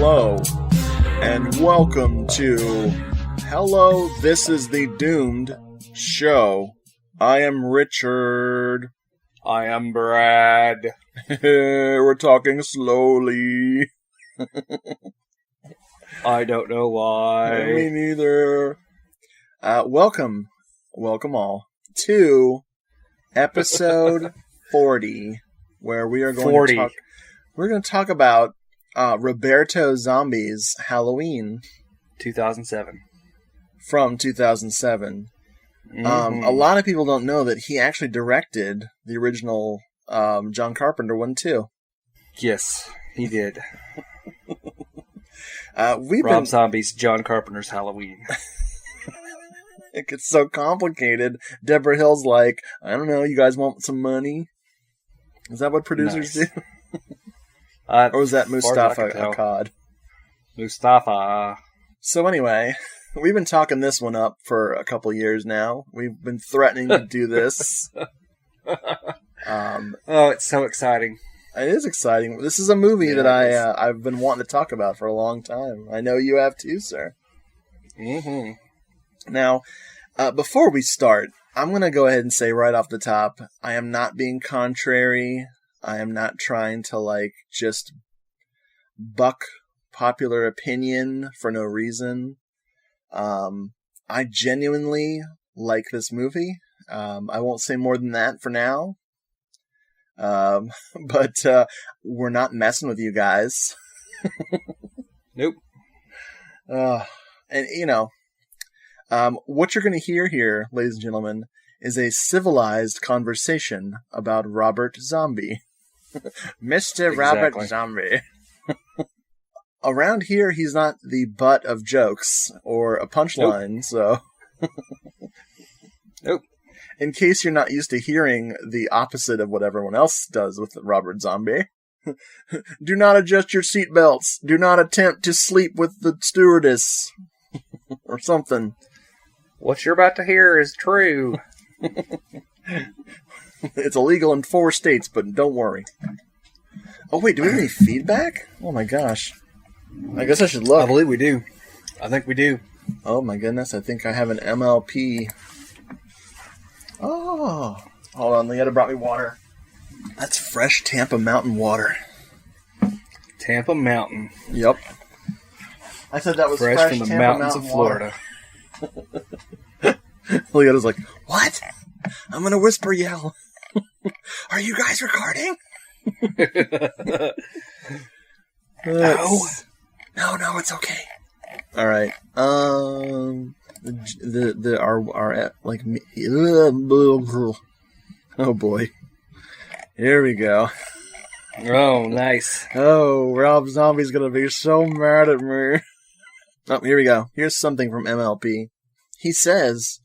Hello, and welcome to Hello, This is the Doomed Show. I am Richard. I am Brad. We're talking slowly. I don't know why. Me neither. Welcome all, to episode 40, where we are going to talk about Roberto Zombie's Halloween. 2007. From 2007. Mm-hmm. A lot of people don't know that he actually directed the original John Carpenter one too. Yes, he did. Rob Zombie's John Carpenter's Halloween. It gets so complicated. Deborah Hill's like, I don't know, you guys want some money? Is that what producers do? Or was that Mustafa Akkad? Mustafa. So anyway, we've been talking this one up for a couple years now. We've been threatening to do this. Oh, it's so exciting. It is exciting. This is a movie that I've been wanting to talk about for a long time. I know you have too, sir. Mm-hmm. Now, before we start, I'm going to go ahead and say right off the top, I am not being contrary. I am not trying to, just buck popular opinion for no reason. I genuinely like this movie. I won't say more than that for now. But we're not messing with you guys. Nope. And, what you're going to hear here, ladies and gentlemen, is a civilized conversation about Robert Zombie. Mr. Exactly. Robert Zombie. Around here, he's not the butt of jokes or a punchline, so... Nope. In case you're not used to hearing the opposite of what everyone else does with Robert Zombie. Do not adjust your seatbelts. Do not attempt to sleep with the stewardess. Or something. What you're about to hear is true. It's illegal in 4 states, but don't worry. Oh wait, do we have any feedback? Oh my gosh. I guess I should look. I believe we do. I think we do. Oh my goodness, I think I have an MLP. Oh. Hold on, Leetta brought me water. That's fresh Tampa Mountain water. Tampa Mountain. Yep. I said that was fresh from the Tampa mountains Mountain of Florida. Leota's like, what? I'm going to whisper yell. Are you guys recording? No, it's okay. All right. Oh boy. Here we go. Oh, nice. Oh, Rob Zombie's going to be so mad at me. Oh, here we go. Here's something from MLP. He says,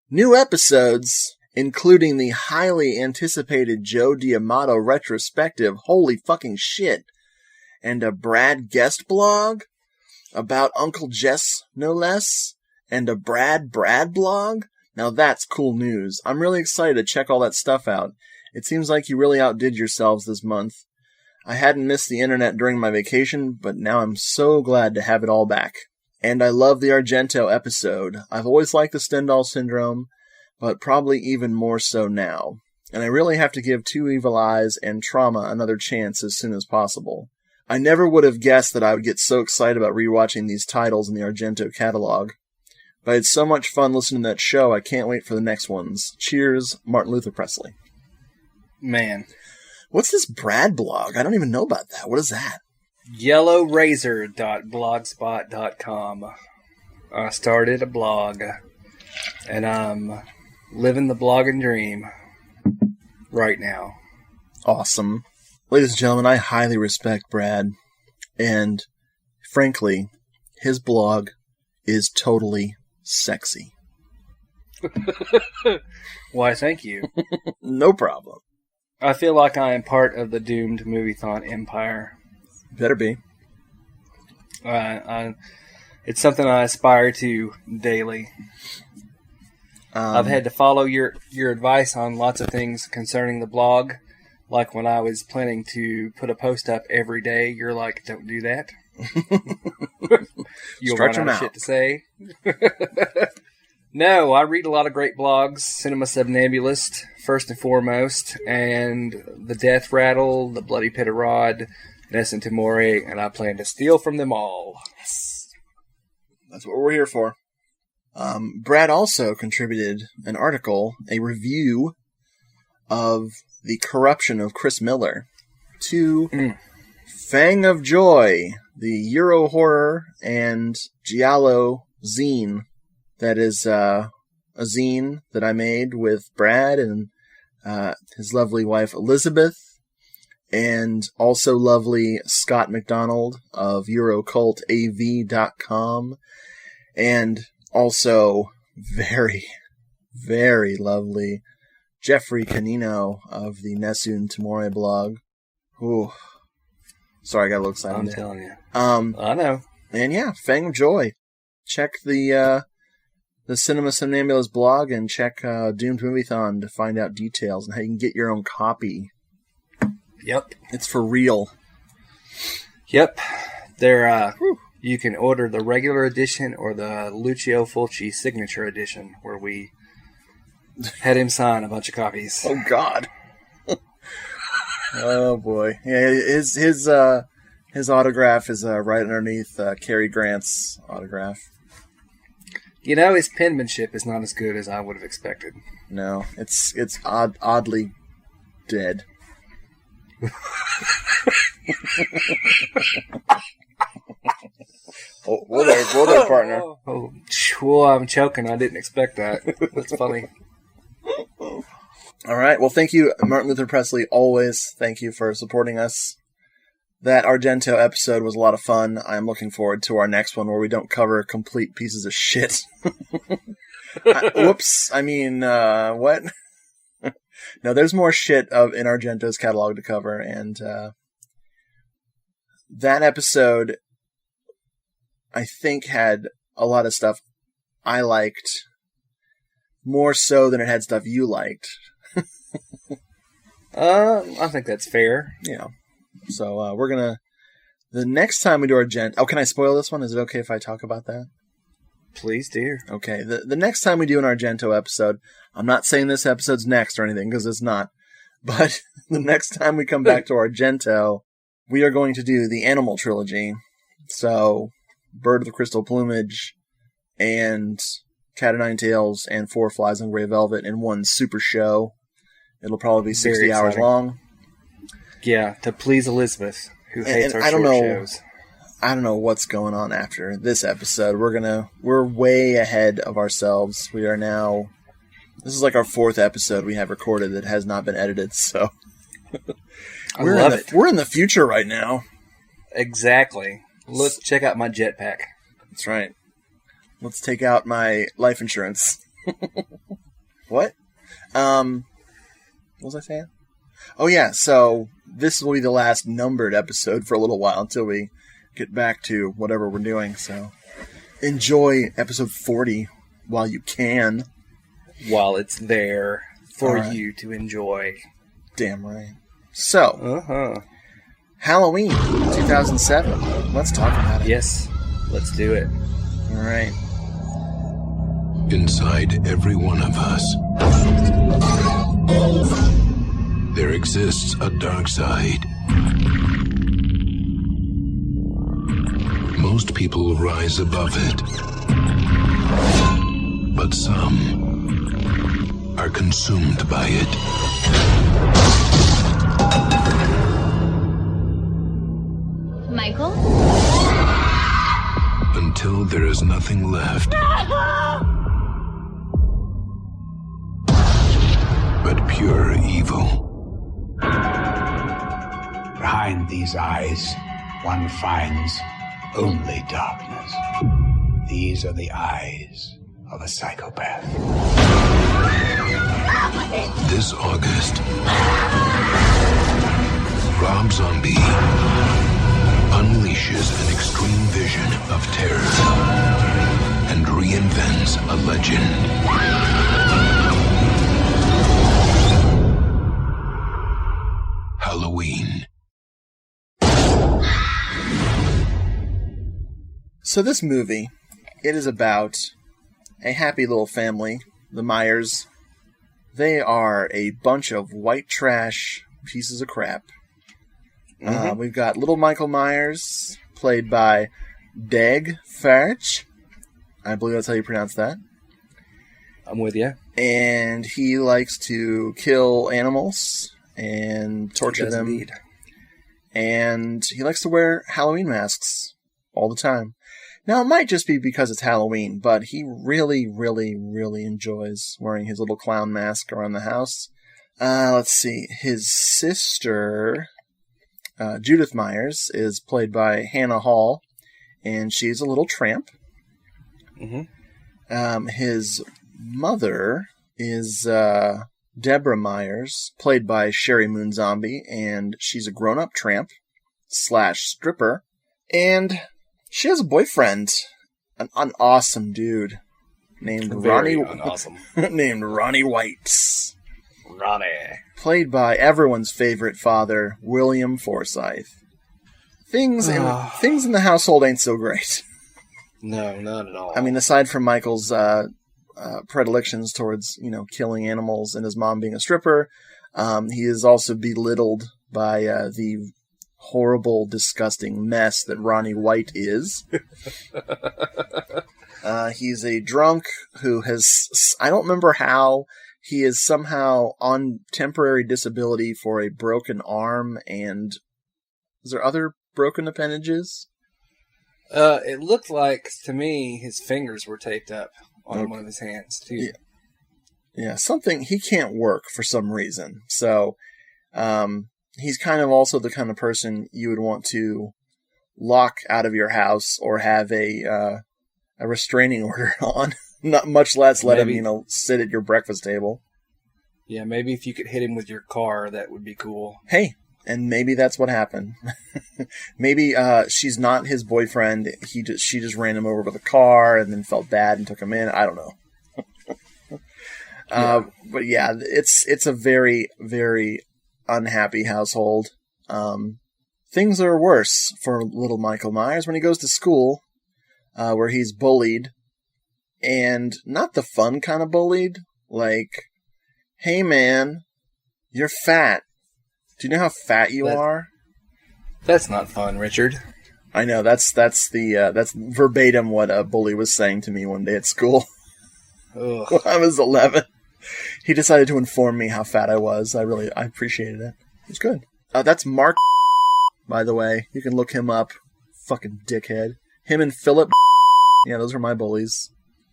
new episodes, including the highly anticipated Joe D'Amato retrospective, holy fucking shit, and a Brad guest blog about Uncle Jess, no less, and a Brad blog. Now that's cool news. I'm really excited to check all that stuff out. It seems like you really outdid yourselves this month. I hadn't missed the internet during my vacation, but now I'm so glad to have it all back. And I love the Argento episode. I've always liked the Stendhal Syndrome, but probably even more so now. And I really have to give Two Evil Eyes and Trauma another chance as soon as possible. I never would have guessed that I would get so excited about rewatching these titles in the Argento catalog. But I had so much fun listening to that show, I can't wait for the next ones. Cheers, Martin Luther Presley. Man. What's this Brad blog? I don't even know about that. What is that? yellowrazor.blogspot.com. I started a blog, and I'm living the blogging dream right now. Awesome. Ladies and gentlemen, I highly respect Brad, and frankly, his blog is totally sexy. Why, thank you. No problem. I feel like I am part of the doomed Moviethon empire. Better be. It's something I aspire to daily. I've had to follow your advice on lots of things concerning the blog. Like when I was planning to put a post up every day, you're like, don't do that. You'll Stretch run them out of shit to say. No, I read a lot of great blogs. Cinema Somnambulist, first and foremost, and The Death Rattle, The Bloody Pitterod, Ness and Timori, and I plan to steal from them all. Yes. That's what we're here for. Brad also contributed an article, a review of The Corruption of Chris Miller to Fang of Joy, the Euro horror and giallo zine. That is a zine that I made with Brad and his lovely wife Elizabeth, and also lovely Scott McDonald of EuroCultAV.com, and also very, very lovely Jeffrey Canino of the Nessun Timore blog. Ooh. Sorry, I got a little excited. I'm telling you. I know. And yeah, Fang of Joy. Check the Cinema Somnambulist blog and check Doomed Moviethon to find out details and how you can get your own copy. Yep. It's for real. Yep. They're you can order the regular edition or the Lucio Fulci signature edition, where we had him sign a bunch of copies. Oh God. Oh boy. Yeah, his autograph is right underneath Cary Grant's autograph. You know, his penmanship is not as good as I would have expected. No, it's oddly dead. Whoa there, partner. Oh, I'm choking. I didn't expect that. That's funny. All right. Well, thank you, Martin Luther Presley. Always thank you for supporting us. That Argento episode was a lot of fun. I'm looking forward to our next one where we don't cover complete pieces of shit. Whoops. I mean, what? No, there's more shit in Argento's catalog to cover, and that episode, I think, had a lot of stuff I liked, more so than it had stuff you liked. I think that's fair. Yeah. So we're gonna, the next time we do Argento. Oh, can I spoil this one? Is it okay if I talk about that? Please do. Okay. The next time we do an Argento episode, I'm not saying this episode's next or anything because it's not. But the next time we come back to Argento, we are going to do the Animal Trilogy. So, Bird of the Crystal Plumage, and Cat o' Nine Tails, and Four Flies on Grey Velvet in one super show. It'll probably be 60 hours long. Yeah, to please Elizabeth, who hates our short shows. I don't know what's going on after this episode. We're way ahead of ourselves. We are now, this is like our 4th episode we have recorded that has not been edited, so. We're in the future right now. Exactly. Let's check out my jetpack. That's right. Let's take out my life insurance. What? What was I saying? Oh yeah, so this will be the last numbered episode for a little while until we get back to whatever we're doing, so enjoy episode 40 while you can. While it's there for you to enjoy. Damn right. So, Halloween 2007. Let's talk about it. Yes, let's do it. All right. Inside every one of us, there exists a dark side. Most people rise above it, but some are consumed by it. Michael? Until there is nothing left but pure evil. Behind these eyes, one finds only darkness. These are the eyes of a psychopath. This August, Rob Zombie unleashes an extreme vision of terror and reinvents a legend. Halloween. So this movie, it is about a happy little family, the Myers. They are a bunch of white trash pieces of crap. We've got little Michael Myers, played by Dag Farch. I believe that's how you pronounce that. I'm with you. And he likes to kill animals and torture them. Indeed. And he likes to wear Halloween masks all the time. Now, it might just be because it's Halloween, but he really, really, really enjoys wearing his little clown mask around the house. Let's see. His sister, Judith Myers, is played by Hannah Hall, and she's a little tramp. His mother is Deborah Myers, played by Sherry Moon Zombie, and she's a grown-up tramp / stripper. And she has a boyfriend, an awesome dude named Very Ronnie. awesome. Named Ronnie White, Ronnie. played by everyone's favorite father, William Forsythe. Things in the household ain't so great. No, not at all. I mean, aside from Michael's predilections towards, killing animals and his mom being a stripper, he is also belittled by the horrible, disgusting mess that Ronnie White is. He's a drunk who has... I don't remember how he is somehow on temporary disability for a broken arm, and... Is there other broken appendages? It looked like, to me, his fingers were taped up on one of his hands, too. Yeah, something... He can't work for some reason. So, he's kind of also the kind of person you would want to lock out of your house or have a restraining order on. Not much less let him, sit at your breakfast table. Yeah, maybe if you could hit him with your car, that would be cool. Hey, and maybe that's what happened. Maybe she's not his boyfriend. She just ran him over with a car and then felt bad and took him in. I don't know. But yeah, it's a very, very unhappy household. Things are worse for little Michael Myers when he goes to school, where he's bullied, and not the fun kind of bullied. Like, hey man, you're fat. Do you know how fat you are? That's not fun, Richard. I know, that's verbatim what a bully was saying to me one day at school. Ugh. When I was 11. He decided to inform me how fat I was. I appreciated it. It was good. That's Mark, by the way. You can look him up. Fucking dickhead. Him and Philip. Yeah, those are my bullies.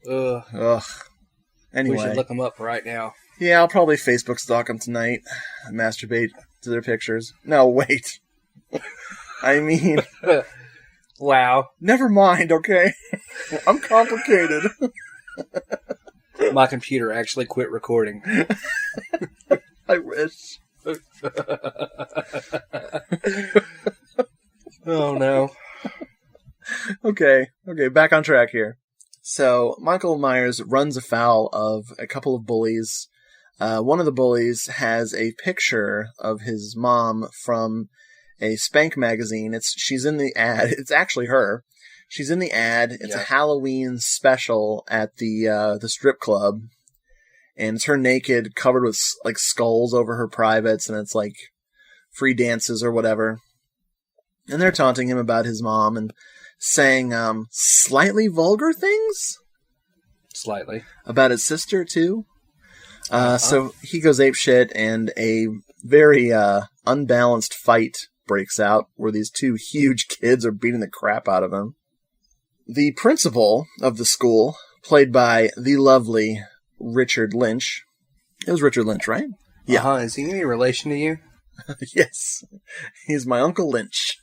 Ugh. Anyway. We should look him up right now. Yeah, I'll probably Facebook stalk them tonight. Masturbate to their pictures. No, wait. I mean... Wow. Never mind, okay? I'm complicated. My computer actually quit recording. I wish. Oh, no. Okay, back on track here. So, Michael Myers runs afoul of a couple of bullies. One of the bullies has a picture of his mom from a Spank magazine. She's in the ad. It's actually her. She's in the ad. It's a Halloween special at the strip club. And it's her naked, covered with like skulls over her privates, and it's like free dances or whatever. And they're taunting him about his mom and saying slightly vulgar things. Slightly. About his sister, too. So he goes apeshit, and a very unbalanced fight breaks out where these two huge kids are beating the crap out of him. The principal of the school, played by the lovely Richard Lynch. It was Richard Lynch, right? Yeah. Is he any relation to you? Yes. He's my Uncle Lynch.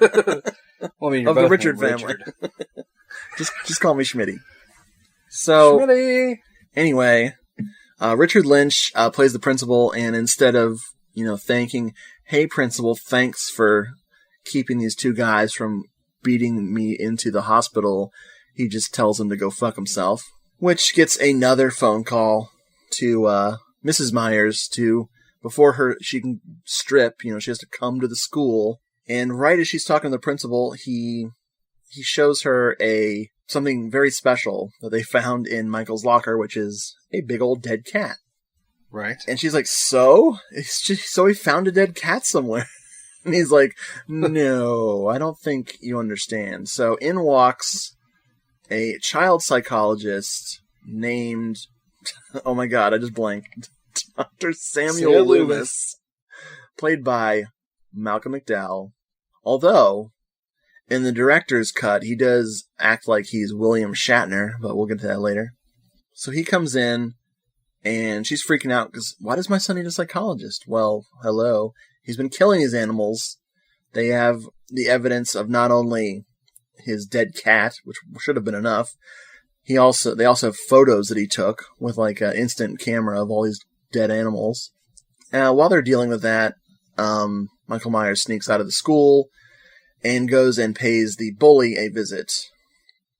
Well, I mean, of the Richard family. just call me Schmitty. So, Schmitty! Anyway, Richard Lynch plays the principal, and instead of, thanking, hey principal, thanks for keeping these two guys from beating me into the hospital, he just tells him to go fuck himself. Which gets another phone call to Mrs. Myers before she can strip, she has to come to the school. And right as she's talking to the principal, he he shows her something very special that they found in Michael's locker, which is a big old dead cat. Right. And she's like, so he found a dead cat somewhere. And he's like, no, I don't think you understand. So in walks a child psychologist named, oh my God, I just blanked. Dr. Samuel Loomis, played by Malcolm McDowell. Although, in the director's cut, he does act like he's William Shatner, but we'll get to that later. So he comes in, and she's freaking out because, why does my son need a psychologist? Well, hello. He's been killing these animals. They have the evidence of not only his dead cat, which should have been enough. They also have photos that he took with like an instant camera of all these dead animals. While they're dealing with that, Michael Myers sneaks out of the school and goes and pays the bully a visit.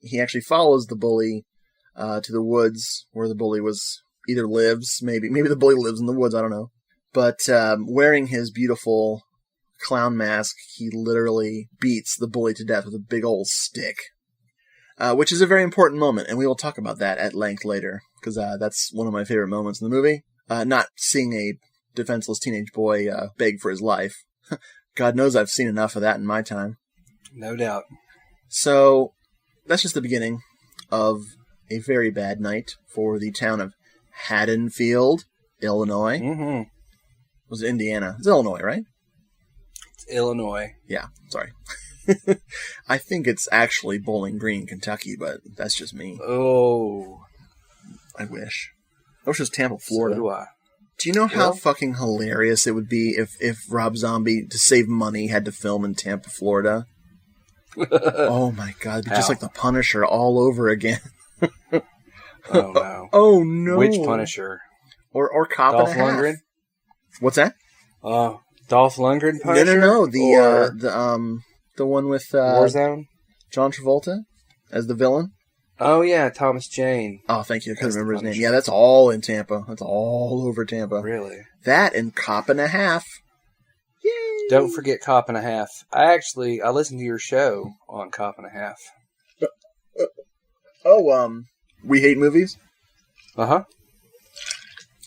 He actually follows the bully to the woods where the bully either lives, maybe the bully lives in the woods, I don't know. But wearing his beautiful clown mask, he literally beats the bully to death with a big old stick. Which is a very important moment, and we will talk about that at length later, because that's one of my favorite moments in the movie. Not seeing a defenseless teenage boy beg for his life. God knows I've seen enough of that in my time. No doubt. So, that's just the beginning of a very bad night for the town of Haddonfield, Illinois. Mm-hmm. Was it Indiana? It's Illinois, right? It's Illinois. Yeah, sorry. I think it's actually Bowling Green, Kentucky, but that's just me. Oh. I wish. I wish it was Tampa, Florida. So do I. Do you know how fucking hilarious it would be if Rob Zombie, to save money, had to film in Tampa, Florida? Oh my God, it'd be just like the Punisher all over again. Oh no. Oh no. Which Punisher? Or Cop Dolph and a Half. Lundgren? What's that? Dolph Lundgren Punisher? No. The one with Warzone? John Travolta as the villain. Oh yeah, Thomas Jane. Oh, thank you. I couldn't remember his name. Yeah, that's all in Tampa. That's all over Tampa. Really? That and Cop and a Half. Yay! Don't forget Cop and a Half. I listened to your show on Cop and a Half. We Hate Movies? Uh-huh.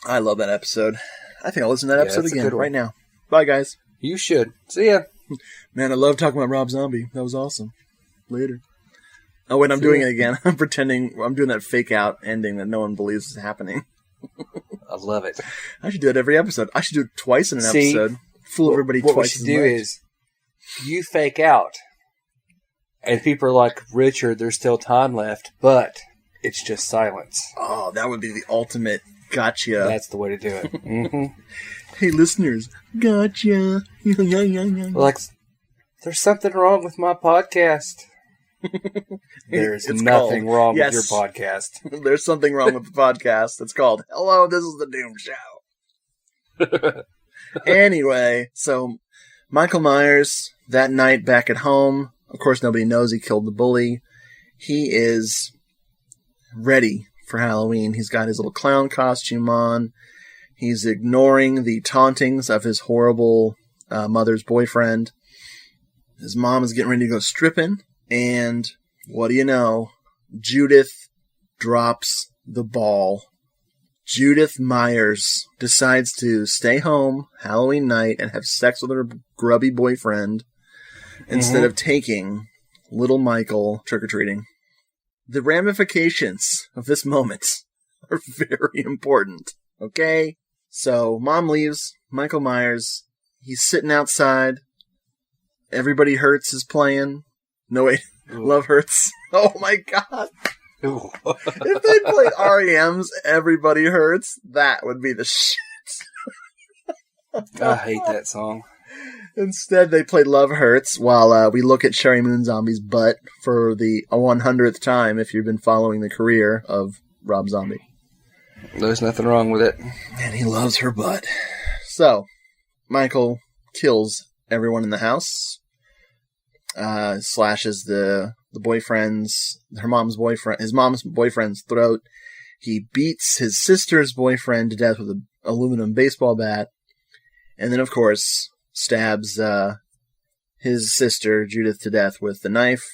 I love that episode. I think I'll listen to that episode again right now. Bye, guys. You should. See ya. Man, I love talking about Rob Zombie. That was awesome. Later. Oh, wait, I'm doing it again. I'm doing that fake out ending that no one believes is happening. I love it. I should do it every episode. I should do it twice in an episode. Fool everybody twice. What we should do is, you fake out, and people are like, Richard, there's still time left, but it's just silence. Oh, that would be the ultimate gotcha. That's the way to do it. Mm-hmm. Hey, listeners, gotcha. Like, there's something wrong with my podcast. There's nothing wrong with your podcast. There's something wrong with the podcast. It's called Hello, This is the Doom Show. Anyway, so Michael Myers, that night back at home, of course nobody knows he killed the bully. He is ready for Halloween. He's got his little clown costume on. He's ignoring the tauntings of his horrible mother's boyfriend. His mom is getting ready to go stripping. And what do you know? Judith drops the ball. Judith Myers decides to stay home Halloween night and have sex with her grubby boyfriend instead of taking little Michael trick-or-treating. The ramifications of this moment are very important. Okay? So, Mom leaves. Michael Myers, he's sitting outside. Everybody Hurts is playing. No, wait. Ooh. Love Hurts. Oh my God. If they played REM's Everybody Hurts, that would be the shit. I hate that song. Instead, they played Love Hurts while we look at Sherry Moon Zombie's butt for the 100th time if you've been following the career of Rob Zombie. There's nothing wrong with it. And he loves her butt. So, Michael kills everyone in the house. Slashes his mom's boyfriend's throat. He beats his sister's boyfriend to death with an aluminum baseball bat. And then, of course, stabs his sister, Judith, to death with the knife.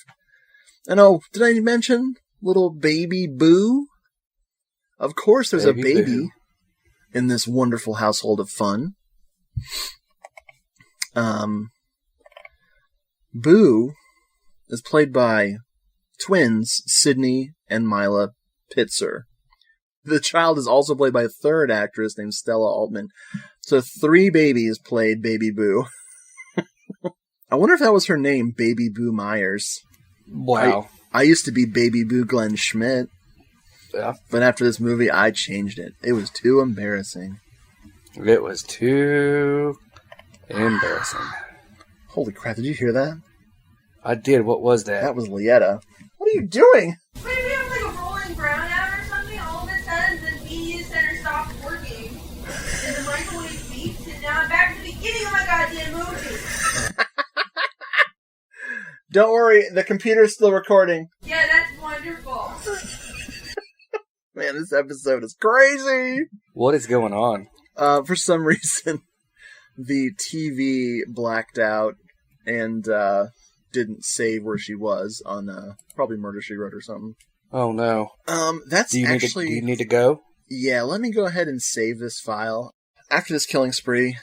And oh, did I mention little baby Boo? Of course there's a baby Boo. in this wonderful household of fun. Boo is played by twins Sydney and Mila Pitzer. The child is also played by a third actress named Stella Altman. So 3 babies played Baby Boo. I wonder if that was her name, Baby Boo Myers. Wow. I used to be Baby Boo Glenn Schmidt. Yeah. But after this movie, I changed it. It was too embarrassing. It was too embarrassing. Holy crap, did you hear that? I did. What was that? That was Lietta. What are you doing? Wait, we have like a rolling brownout or something? All of a sudden, the media center stopped working, and the microwave beeped, and now I'm back to the beginning of my goddamn movie. Don't worry, the computer's still recording. Yeah, that's wonderful. Man, this episode is crazy! What is going on? For some reason, the TV blacked out and didn't save where she was on probably Murder, She Wrote or something. Oh no. That's Do you actually... need to go? Yeah, let me go ahead and save this file. After this killing spree,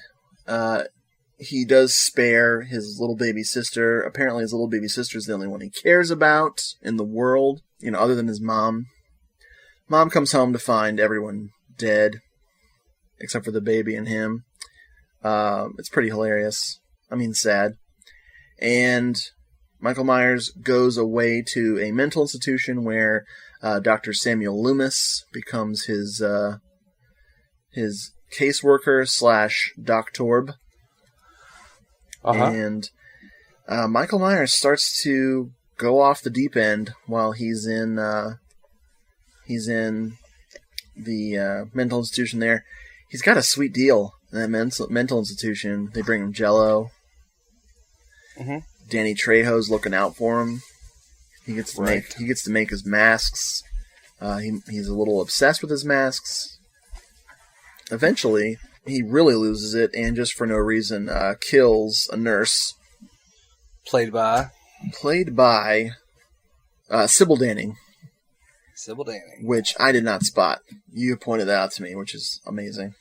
he does spare his little baby sister. Apparently his little baby sister is the only one he cares about in the world, other than his mom. Mom comes home to find everyone dead, except for the baby and him. It's pretty hilarious. I mean, sad. And Michael Myers goes away to a mental institution where Dr. Samuel Loomis becomes his caseworker / doctorb. Uh-huh. And Michael Myers starts to go off the deep end while he's in the mental institution there. He's got a sweet deal in that mental institution. They bring him Jell-O. Mm-hmm. Danny Trejo's looking out for him. He gets to make his masks. He's a little obsessed with his masks. Eventually, he really loses it and just for no reason kills a nurse. Played by Sybil Danning. Sybil Danning. Which I did not spot. You pointed that out to me, which is amazing.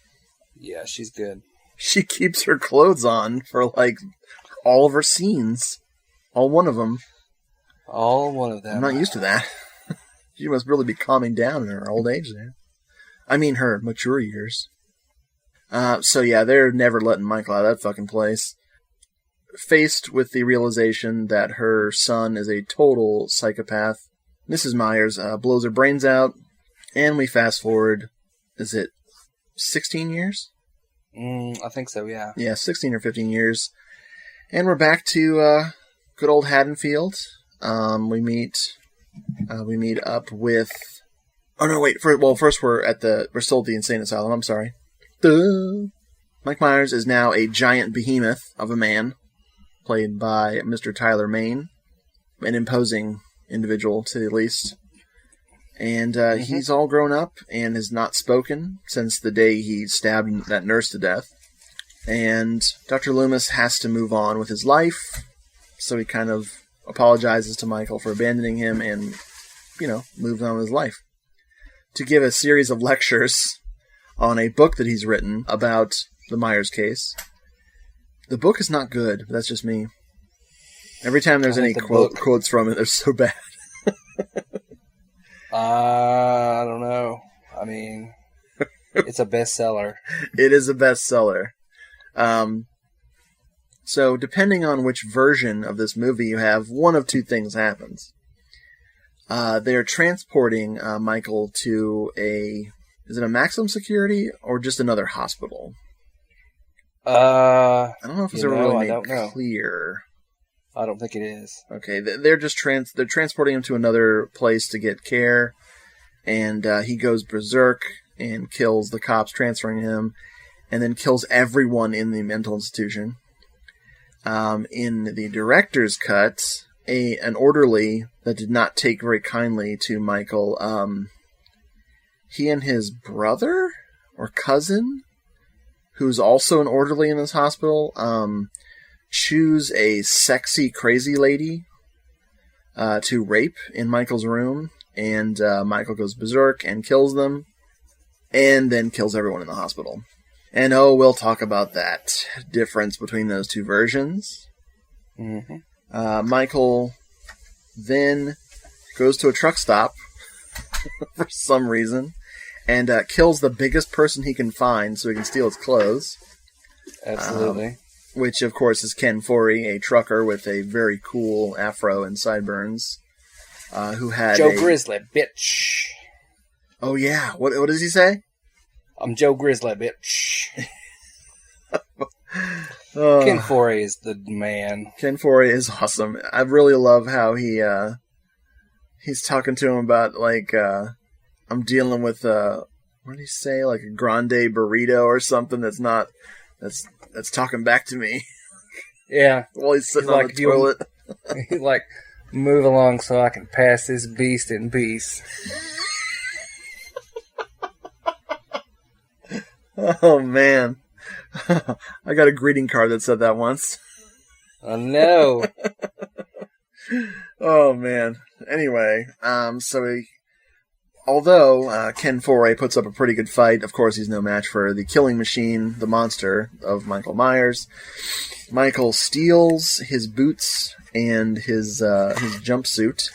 Yeah, she's good. She keeps her clothes on for all of her scenes. All one of them. All one of them. I'm not used to that. She must really be calming down in her old age there. I mean her mature years. So yeah, they're never letting Michael out of that fucking place. Faced with the realization that her son is a total psychopath, Mrs. Myers blows her brains out, and we fast forward, is it 16 years? I think so, yeah. Yeah, 16 or 15 years. And we're back to good old Haddonfield. We meet up with... Oh no, wait. First we're still at the insane asylum. I'm sorry. Duh. Mike Myers is now a giant behemoth of a man, played by Mr. Tyler Mane, an imposing individual to the least. And he's all grown up and has not spoken since the day he stabbed that nurse to death. And Dr. Loomis has to move on with his life, so he kind of apologizes to Michael for abandoning him and, moves on with his life. To give a series of lectures on a book that he's written about the Myers case. The book is not good, but that's just me. Every time there's any quotes from it, they're so bad. I don't know. I mean, it's a bestseller. It is a bestseller. So depending on which version of this movie you have, one of two things happens. They're transporting Michael to is it a maximum security or just another hospital? I don't know if it's ever really made clear. I don't think it is. Okay, they're just they're transporting him to another place to get care, and he goes berserk and kills the cops transferring him, and then kills everyone in the mental institution. In the director's cut, an orderly that did not take very kindly to Michael, he and his brother or cousin, who's also an orderly in this hospital, choose a sexy crazy lady to rape in Michael's room, and Michael goes berserk and kills them, and then kills everyone in the hospital. And we'll talk about that difference between those two versions. Mm-hmm. Michael then goes to a truck stop for some reason, and kills the biggest person he can find so he can steal his clothes. Absolutely. Which, of course, is Ken Foree, a trucker with a very cool afro and sideburns, who had Joe Grizzly, bitch. Oh, yeah. What does he say? I'm Joe Grizzly, bitch. Ken Foree is the man. Ken Foree is awesome. I really love how he's talking to him about, like, I'm dealing with, what did he say? Like a grande burrito or something that's talking back to me. Yeah. While he's sitting on the toilet. He's like, move along so I can pass this beast in peace. Oh, man. I got a greeting card that said that once. Oh, no. Oh, man. Anyway, although Ken Foree puts up a pretty good fight, of course he's no match for the killing machine, the monster of Michael Myers. Michael steals his boots and his jumpsuit.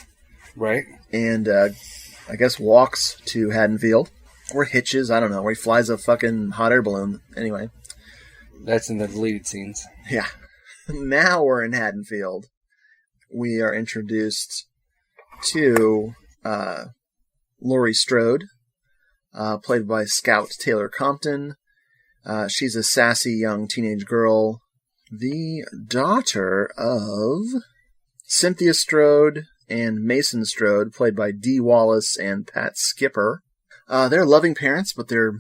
Right. And I guess walks to Haddonfield. Or hitches, I don't know, where he flies a fucking hot air balloon. Anyway. That's in the deleted scenes. Yeah. Now we're in Haddonfield. We are introduced to Laurie Strode, played by Scout Taylor Compton. She's a sassy young teenage girl, the daughter of Cynthia Strode and Mason Strode, played by Dee Wallace and Pat Skipper. They're loving parents, but they're,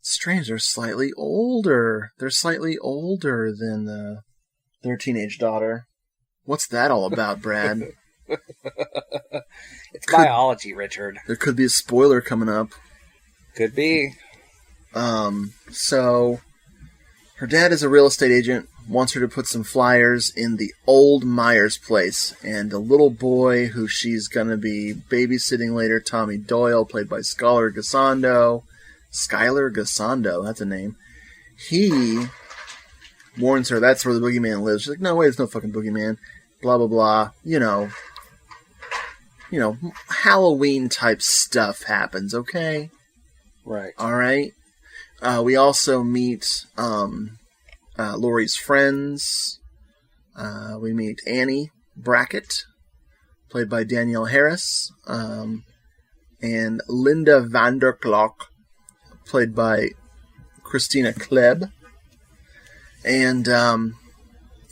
strange, they're slightly older. They're slightly older than their teenage daughter. What's that all about, Brad? It's biology, Richard. There could be a spoiler coming up. Could be. So, her dad is a real estate agent, wants her to put some flyers in the old Myers place, and a little boy who she's going to be babysitting later, Tommy Doyle, played by Skylar Gassando. Skylar Gassando, that's a name. He warns her that's where the boogeyman lives. She's like, no way, there's no fucking boogeyman. Blah, blah, blah. You know, Halloween type stuff happens, okay? Right. Alright. We also meet Laurie's friends. We meet Annie Brackett, played by Danielle Harris, and Linda Vanderklok, played by Christina Klebb. And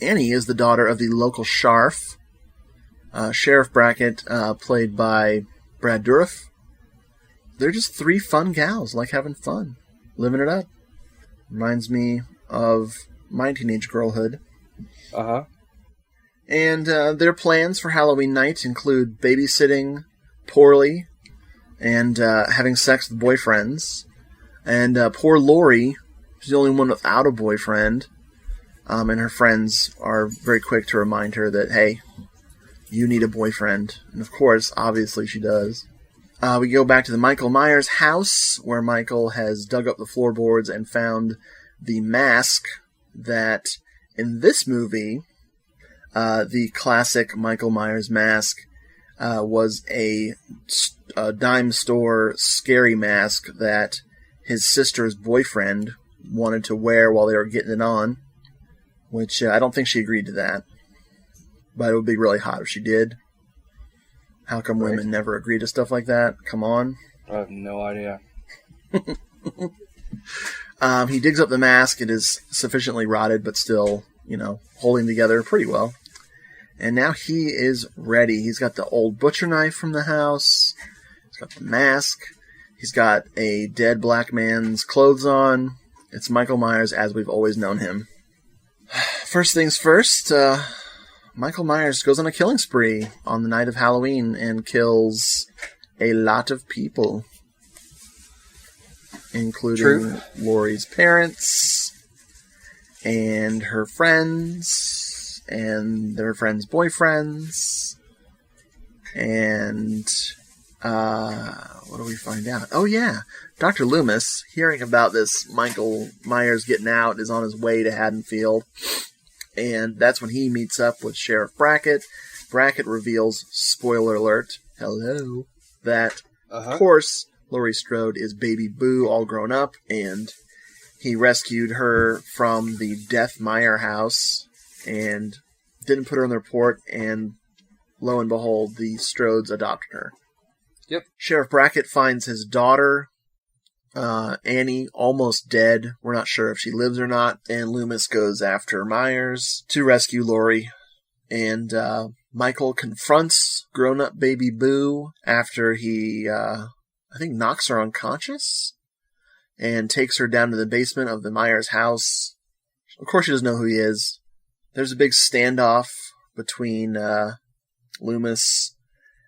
Annie is the daughter of the local sheriff, Sheriff Brackett, played by Brad Dourif. They're just three fun gals, like having fun, living it up. Reminds me of my teenage girlhood. Uh-huh. And their plans for Halloween night include babysitting poorly and having sex with boyfriends. And poor Laurie, she's the only one without a boyfriend. And her friends are very quick to remind her that, hey, you need a boyfriend. And of course, obviously she does. We go back to the Michael Myers house, where Michael has dug up the floorboards and found the mask that, in this movie, the classic Michael Myers mask was a dime store scary mask that his sister's boyfriend wanted to wear while they were getting it on, which I don't think she agreed to that. But it would be really hot if she did. How come women never agree to stuff like that? Come on. I have no idea. He digs up the mask. It is sufficiently rotted, but still, holding together pretty well. And now he is ready. He's got the old butcher knife from the house. He's got the mask. He's got a dead black man's clothes on. It's Michael Myers as we've always known him. First things first, Michael Myers goes on a killing spree on the night of Halloween and kills a lot of people, including Laurie's parents and her friends and their friends' boyfriends. And what do we find out? Oh yeah, Dr. Loomis, hearing about this Michael Myers getting out, is on his way to Haddonfield. And that's when he meets up with Sheriff Brackett. Brackett reveals, spoiler alert, hello, that, of course, Laurie Strode is Baby Boo all grown up, and he rescued her from the Death Meyer house and didn't put her in the report, and lo and behold, the Strodes adopted her. Yep. Sheriff Brackett finds his daughter, Annie, almost dead. We're not sure if she lives or not, and Loomis goes after Myers to rescue Laurie, and Michael confronts grown-up Baby Boo after he, I think, knocks her unconscious and takes her down to the basement of the Myers house. Of course she doesn't know who he is. There's a big standoff between Loomis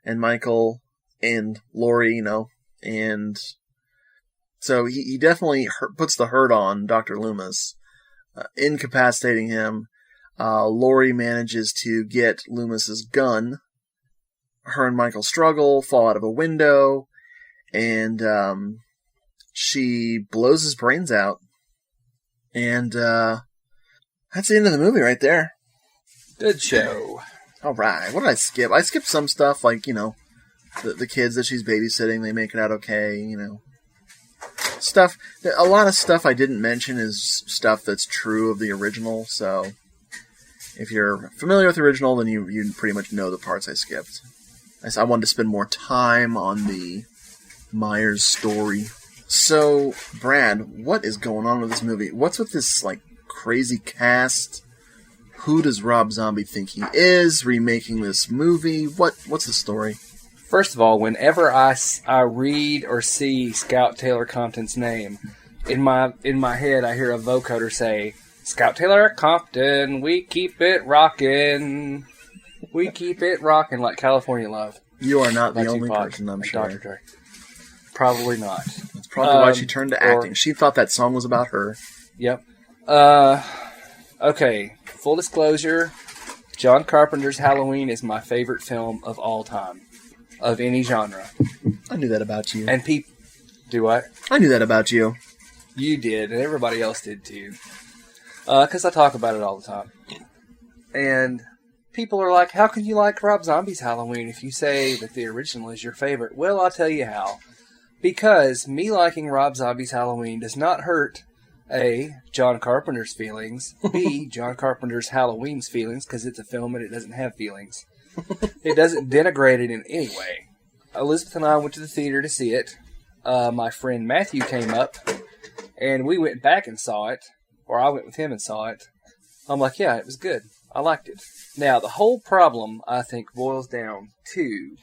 and Michael and Laurie, and so he definitely puts the hurt on Dr. Loomis, incapacitating him. Laurie manages to get Loomis's gun. Her and Michael struggle, fall out of a window, and she blows his brains out. And that's the end of the movie right there. Good show. All right. What did I skip? I skipped some stuff, like, the kids that she's babysitting, they make it out okay, Stuff. A lot of stuff I didn't mention is stuff that's true of the original, so if you're familiar with the original, then you pretty much know the parts I skipped. I wanted to spend more time on the Myers story. So, Brad, what is going on with this movie? What's with this, crazy cast? Who does Rob Zombie think he is, remaking this movie? What's the story? First of all, whenever I read or see Scout Taylor Compton's name, in my head I hear a vocoder say, Scout Taylor Compton, we keep it rockin'. We keep it rockin' like California Love. You are not the only person, I'm sure. Dr. Dre. Probably not. That's probably why she turned to acting. She thought that song was about her. Yep. Okay, full disclosure, John Carpenter's Halloween is my favorite film of all time. Of any genre. I knew that about you. And do what? I knew that about you. You did, and everybody else did too. Because I talk about it all the time. And people are like, how can you like Rob Zombie's Halloween if you say that the original is your favorite? Well, I'll tell you how. Because me liking Rob Zombie's Halloween does not hurt, A, John Carpenter's feelings, B, John Carpenter's Halloween's feelings, because it's a film and it doesn't have feelings. It doesn't denigrate it in any way. Elizabeth and I went to the theater to see it. My friend Matthew came up, and we went back and saw it. Or I went with him and saw it. I'm like, yeah, it was good. I liked it. Now, the whole problem, I think, boils down to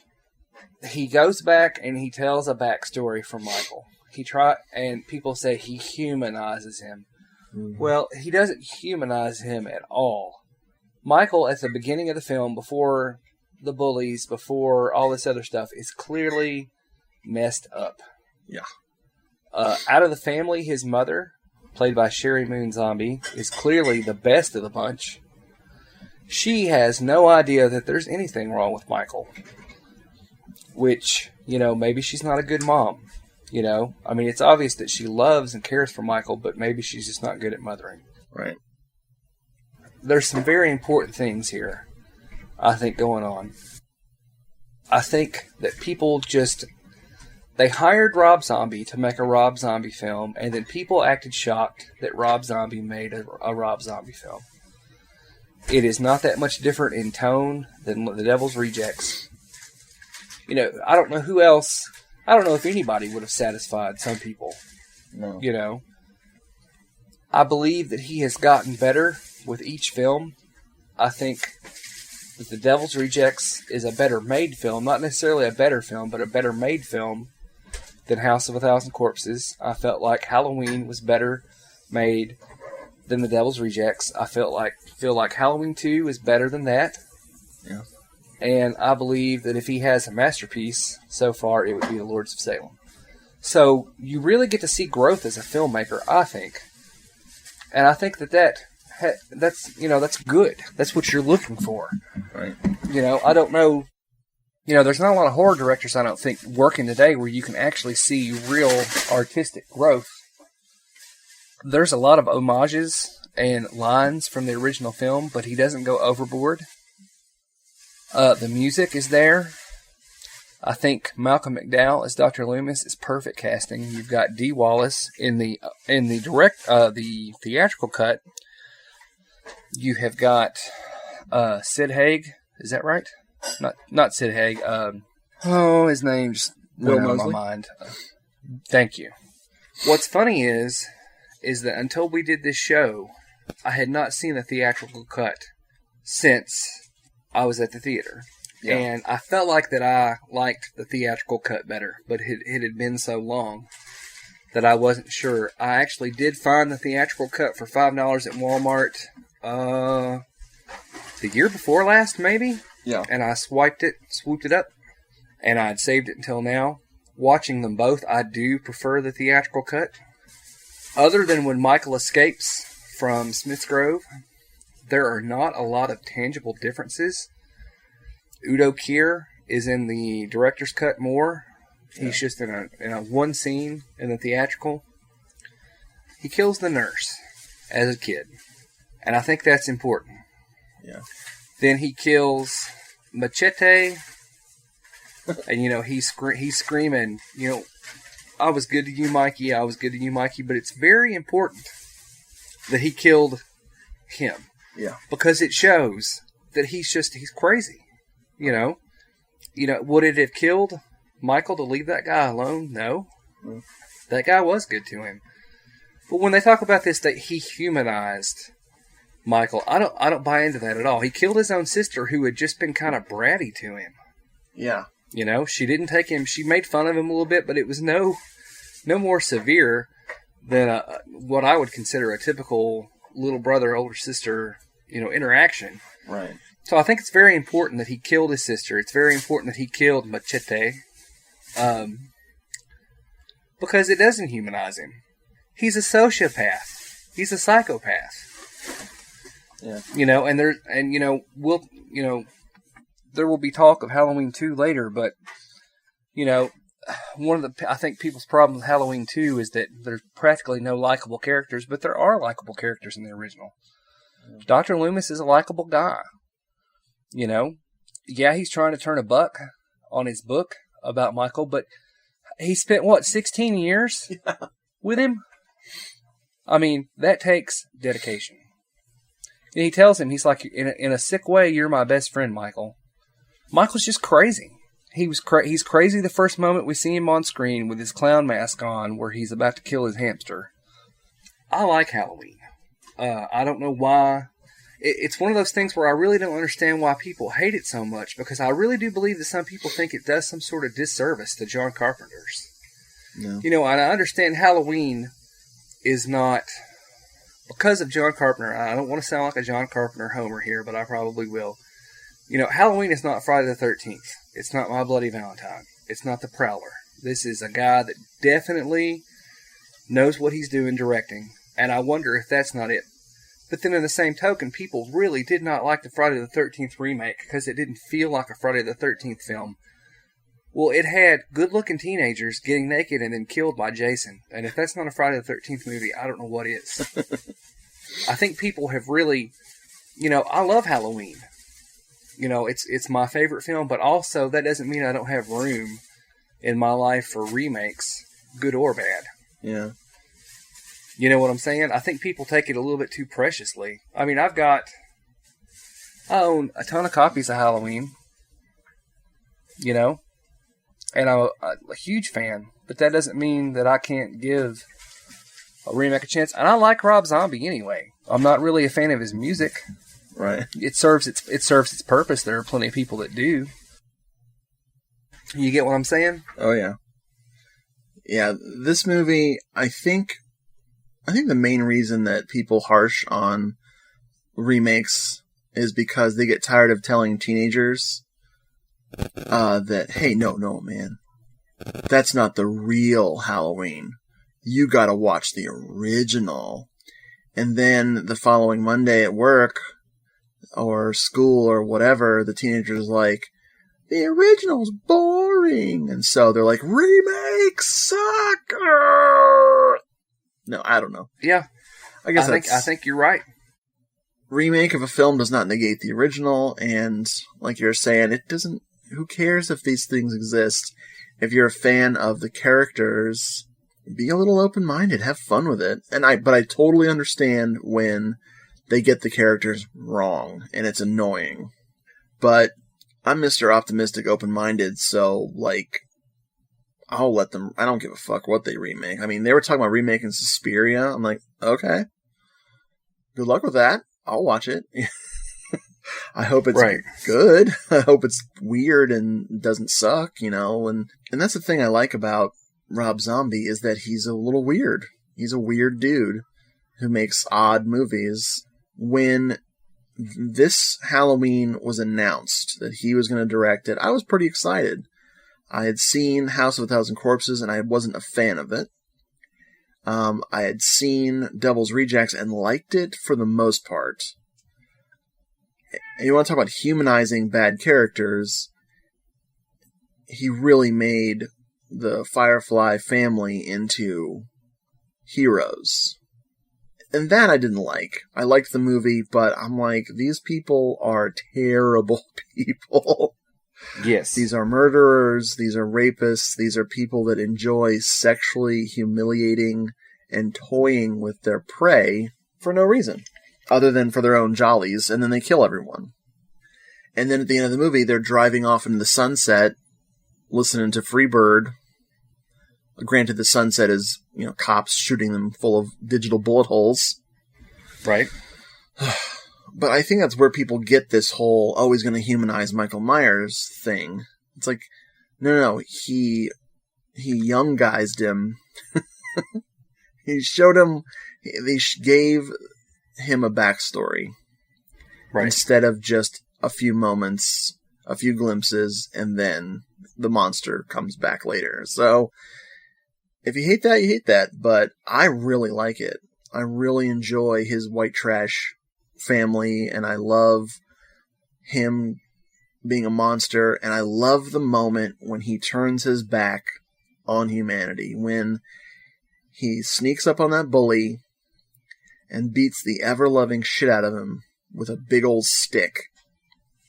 he goes back and he tells a backstory for Michael. And people say he humanizes him. Mm-hmm. Well, he doesn't humanize him at all. Michael, at the beginning of the film, before the bullies, before all this other stuff, is clearly messed up. Yeah. Out of the family, his mother, played by Sherry Moon Zombie, is clearly the best of the bunch. She has no idea that there's anything wrong with Michael. Which, maybe she's not a good mom. I mean, it's obvious that she loves and cares for Michael, but maybe she's just not good at mothering. Right. There's some very important things here, I think, going on. I think that people they hired Rob Zombie to make a Rob Zombie film, and then people acted shocked that Rob Zombie made a Rob Zombie film. It is not that much different in tone than The Devil's Rejects. I don't know who else, I don't know if anybody would have satisfied some people. No. I believe that he has gotten better with each film. I think that The Devil's Rejects is a better made film, not necessarily a better film, but a better made film than House of a Thousand Corpses. I felt like Halloween was better made than The Devil's Rejects. I feel like Halloween 2 is better than that. Yeah. And I believe that if he has a masterpiece so far, it would be The Lords of Salem. So you really get to see growth as a filmmaker, I think. And I think that that's good. That's what you're looking for. Right. I don't know. There's not a lot of horror directors, I don't think, working today where you can actually see real artistic growth. There's a lot of homages and lines from the original film, but he doesn't go overboard. The music is there. I think Malcolm McDowell as Dr. Loomis is perfect casting. You've got Dee Wallace in the theatrical cut. You have got Sid Haig. Is that right? Not Sid Haig. His name just went out of my mind. Thank you. What's funny is that until we did this show, I had not seen the theatrical cut since I was at the theater. Yeah. And I felt like that I liked the theatrical cut better, but it had been so long that I wasn't sure. I actually did find the theatrical cut for $5 at Walmart the year before last, maybe? Yeah. And I swooped it up, and I'd saved it until now. Watching them both, I do prefer the theatrical cut. Other than when Michael escapes from Smith's Grove, there are not a lot of tangible differences. Udo Kier is in the director's cut more. He's just in a one scene in the theatrical. He kills the nurse as a kid, and I think that's important. Yeah. Then he kills Machete, and he's screaming, I was good to you, Mikey. I was good to you, Mikey. But it's very important that he killed him. Yeah. Because it shows that he's crazy. Would it have killed Michael to leave that guy alone? No. Mm. That guy was good to him. But when they talk about this, that he humanized Michael, I don't buy into that at all. He killed his own sister, who had just been kind of bratty to him. Yeah. She didn't take him. She made fun of him a little bit, but it was no more severe than what I would consider a typical little brother, older sister, interaction. Right. So I think it's very important that he killed his sister. It's very important that he killed Machete, because it doesn't humanize him. He's a sociopath. He's a psychopath. Yeah. There will be talk of Halloween 2 later, but one of I think people's problem with Halloween 2 is that there's practically no likable characters, but there are likable characters in the original. Yeah. Dr. Loomis is a likable guy. Yeah, he's trying to turn a buck on his book about Michael, but he spent 16 years with him? I mean, that takes dedication. And he tells him, he's like, in a sick way, you're my best friend, Michael. Michael's just crazy. He's crazy the first moment we see him on screen with his clown mask on, where he's about to kill his hamster. I like Halloween. I don't know why. It's one of those things where I really don't understand why people hate it so much, because I really do believe that some people think it does some sort of disservice to John Carpenter's. No. And I understand Halloween is not, because of John Carpenter. I don't want to sound like a John Carpenter homer here, but I probably will. Halloween is not Friday the 13th. It's not My Bloody Valentine. It's not The Prowler. This is a guy that definitely knows what he's doing directing, and I wonder if that's not it. But then in the same token, people really did not like the Friday the 13th remake because it didn't feel like a Friday the 13th film. Well, it had good-looking teenagers getting naked and then killed by Jason. And if that's not a Friday the 13th movie, I don't know what is. I think people have really... I love Halloween. It's my favorite film, but also that doesn't mean I don't have room in my life for remakes, good or bad. Yeah. You know what I'm saying? I think people take it a little bit too preciously. I mean, I own a ton of copies of Halloween, and I'm a huge fan, but that doesn't mean that I can't give a remake a chance. And I like Rob Zombie anyway. I'm not really a fan of his music. Right. It serves its purpose. There are plenty of people that do. You get what I'm saying? Oh, yeah. Yeah, this movie, I think the main reason that people harsh on remakes is because they get tired of telling teenagers that, hey, no, man, that's not the real Halloween. You gotta watch the original. And then the following Monday at work or school or whatever, the teenager's like, the original's boring. And so they're like, remakes suck. No, I don't know. Yeah. I guess I think you're right. Remake of a film does not negate the original, and like you're saying, it doesn't, who cares if these things exist? If you're a fan of the characters, be a little open-minded, have fun with it. But I totally understand when they get the characters wrong, and it's annoying. But I'm Mr. Optimistic, open-minded, so, like, I'll let them, I don't give a fuck what they remake. I mean, they were talking about remaking Suspiria. I'm like, okay. Good luck with that. I'll watch it. I hope it's good. I hope it's weird and doesn't suck, you know. And that's the thing I like about Rob Zombie is that he's a little weird. He's a weird dude who makes odd movies. When this Halloween was announced that he was going to direct it, I was pretty excited. I had seen House of a Thousand Corpses and I wasn't a fan of it. I had seen Devil's Rejects and liked it for the most part. And you want to talk about humanizing bad characters, he really made the Firefly family into heroes. And that I didn't like. I liked the movie, but I'm like, these people are terrible people. Yes. These are murderers, these are rapists, these are people that enjoy sexually humiliating and toying with their prey for no reason, other than for their own jollies, and then they kill everyone. And then at the end of the movie, they're driving off into the sunset, listening to Freebird. Granted, the sunset is, you know, cops shooting them full of digital bullet holes. Right. But I think that's where people get this whole, oh, he's going to humanize Michael Myers thing. It's like, no, he young guysed him. He showed him, they gave him a backstory. Right. Instead of just a few moments, a few glimpses, and then the monster comes back later. So, if you hate that, you hate that. But I really like it. I really enjoy his white trash family, and I love him being a monster, and I love the moment when he turns his back on humanity, when he sneaks up on that bully and beats the ever-loving shit out of him with a big old stick,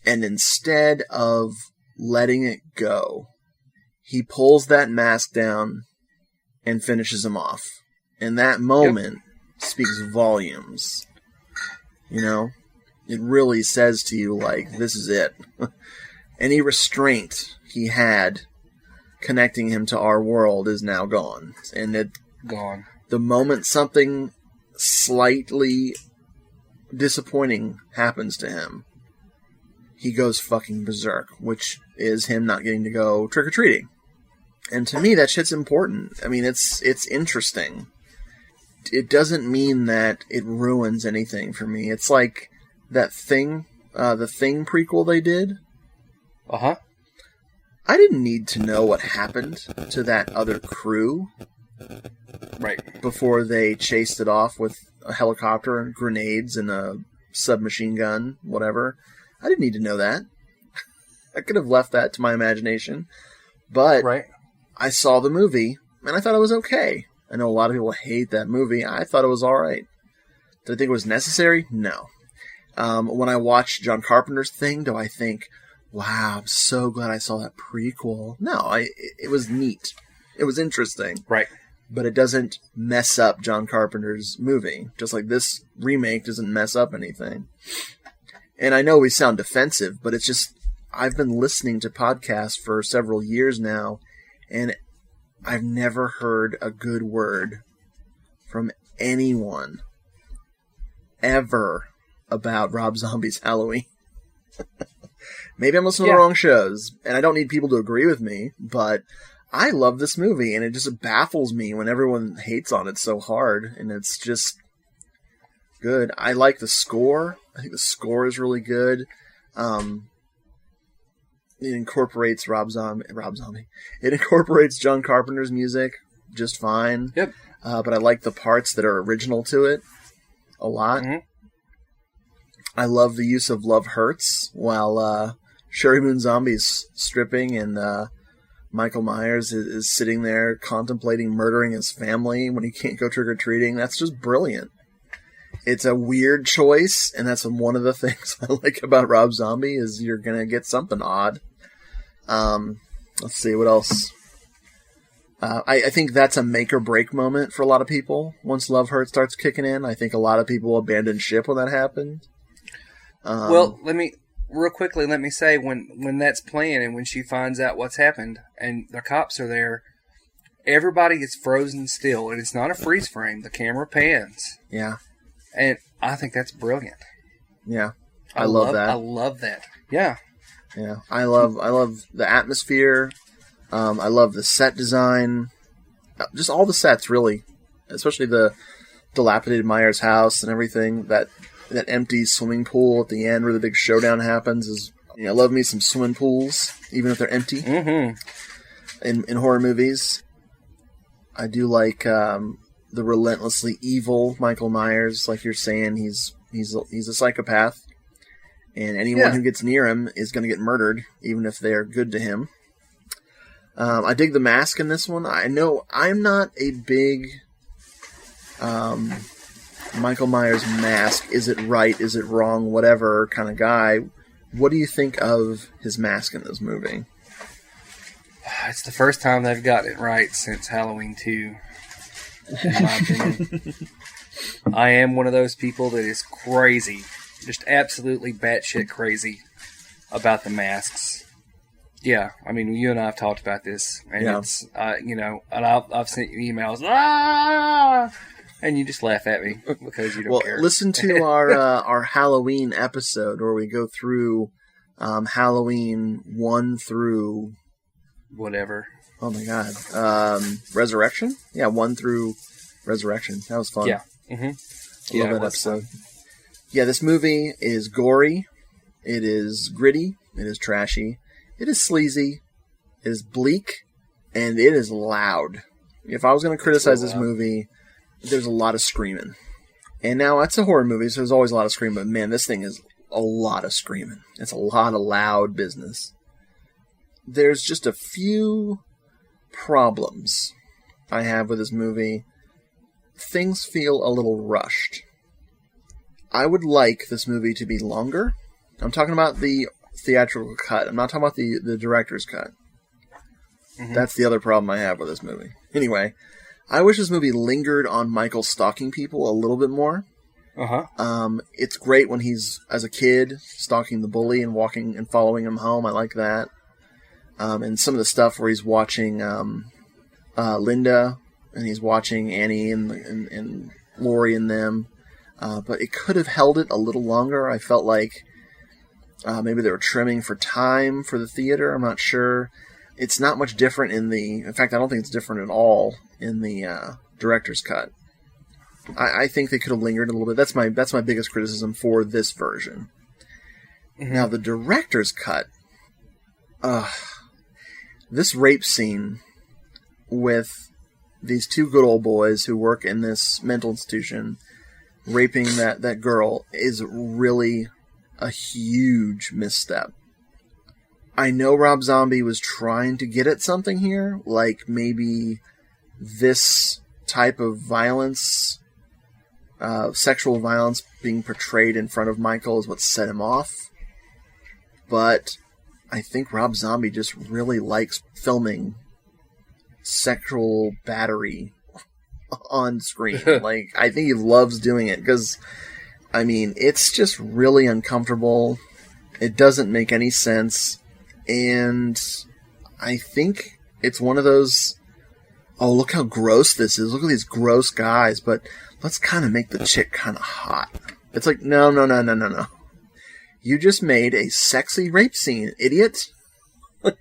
and instead of letting it go, he pulls that mask down and finishes him off. And that moment speaks volumes. You know, it really says to you, like, this is it. Any restraint he had connecting him to our world is now gone. And gone. The moment something slightly disappointing happens to him, he goes fucking berserk, which is him not getting to go trick-or-treating. And to me, that shit's important. I mean, it's interesting. It doesn't mean that it ruins anything for me. It's like that Thing, the Thing prequel they did. Uh-huh. I didn't need to know what happened to that other crew. Right. Before they chased it off with a helicopter and grenades and a submachine gun, whatever. I didn't need to know that. I could have left that to my imagination. But I saw the movie, and I thought it was okay. I know a lot of people hate that movie. I thought it was alright. Did I think it was necessary? No. When I watched John Carpenter's Thing, do I think, wow, I'm so glad I saw that prequel? No, it was neat. It was interesting. Right. But it doesn't mess up John Carpenter's movie. Just like this remake doesn't mess up anything. And I know we sound defensive, but it's just, I've been listening to podcasts for several years now, and I've never heard a good word from anyone ever about Rob Zombie's Halloween. Maybe I'm listening to the wrong shows, and I don't need people to agree with me, but I love this movie, and it just baffles me when everyone hates on it so hard, and it's just good. I like the score. I think the score is really good. It incorporates Rob Zombie. It incorporates John Carpenter's music just fine. Yep. But I like the parts that are original to it. a lot. Mhm. I love the use of Love Hurts while Sherry Moon Zombie's stripping and Michael Myers is sitting there contemplating murdering his family when he can't go trick-or-treating. That's just brilliant. It's a weird choice, and that's one of the things I like about Rob Zombie is you're going to get something odd. Let's see, what else? I think that's a make-or-break moment for a lot of people. Once Love Hurt starts kicking in, I think a lot of people abandon ship when that happened. Well, let me say when that's playing and when she finds out what's happened and the cops are there, everybody is frozen still, and it's not a freeze frame. The camera pans. Yeah. And I think that's brilliant. Yeah. I love that. I love that. Yeah. Yeah. I love the atmosphere. I love the set design. Just all the sets, really. Especially the dilapidated Myers house and everything. That empty swimming pool at the end where the big showdown happens is. I love me some swimming pools, even if they're empty. Mm-hmm. In horror movies, I do like the relentlessly evil Michael Myers. Like you're saying, he's a psychopath, and anyone who gets near him is going to get murdered, even if they are good to him. I dig the mask in this one. I know I'm not a big Michael Myers mask. Is it right? Is it wrong? Whatever kind of guy. What do you think of his mask in this movie? It's the first time they've gotten it right since Halloween 2, in my opinion. I am one of those people that is crazy, just absolutely batshit crazy about the masks. Yeah, I mean, you and I have talked about this, and it's, and I've sent you emails, and you just laugh at me because you don't care. Well, listen to our Halloween episode where we go through Halloween 1 through... whatever. Oh my god. Resurrection? Yeah, 1 through Resurrection. That was fun. Yeah. Mm-hmm. Love that episode. Yeah, this movie is gory. It is gritty. It is trashy. It is sleazy. It is bleak. And it is loud. If I was going to criticize this movie, there's a lot of screaming. And now, it's a horror movie, so there's always a lot of screaming. But man, this thing is a lot of screaming. It's a lot of loud business. There's just a few problems I have with this movie. Things feel a little rushed. I would like this movie to be longer. I'm talking about the theatrical cut. I'm not talking about the director's cut. Mm-hmm. That's the other problem I have with this movie. Anyway, I wish this movie lingered on Michael stalking people a little bit more. It's great when he's, as a kid, stalking the bully and walking and following him home. I like that. And some of the stuff where he's watching Linda and he's watching Annie and Laurie and them. But it could have held it a little longer. I felt like maybe they were trimming for time for the theater. I'm not sure. It's not much different in fact, I don't think it's different at all in the director's cut. I think they could have lingered a little bit. That's my biggest criticism for this version. Mm-hmm. Now, the director's cut, this rape scene with these two good old boys who work in this mental institution raping that girl is really a huge misstep. I know Rob Zombie was trying to get at something here, like maybe this type of violence, sexual violence being portrayed in front of Michael is what set him off. But I think Rob Zombie just really likes filming sexual battery on screen. Like, I think he loves doing it because, I mean, it's just really uncomfortable. It doesn't make any sense. And I think it's one of those, oh, look how gross this is. Look at these gross guys, but let's kind of make the chick kind of hot. It's like, no. You just made a sexy rape scene, idiot. I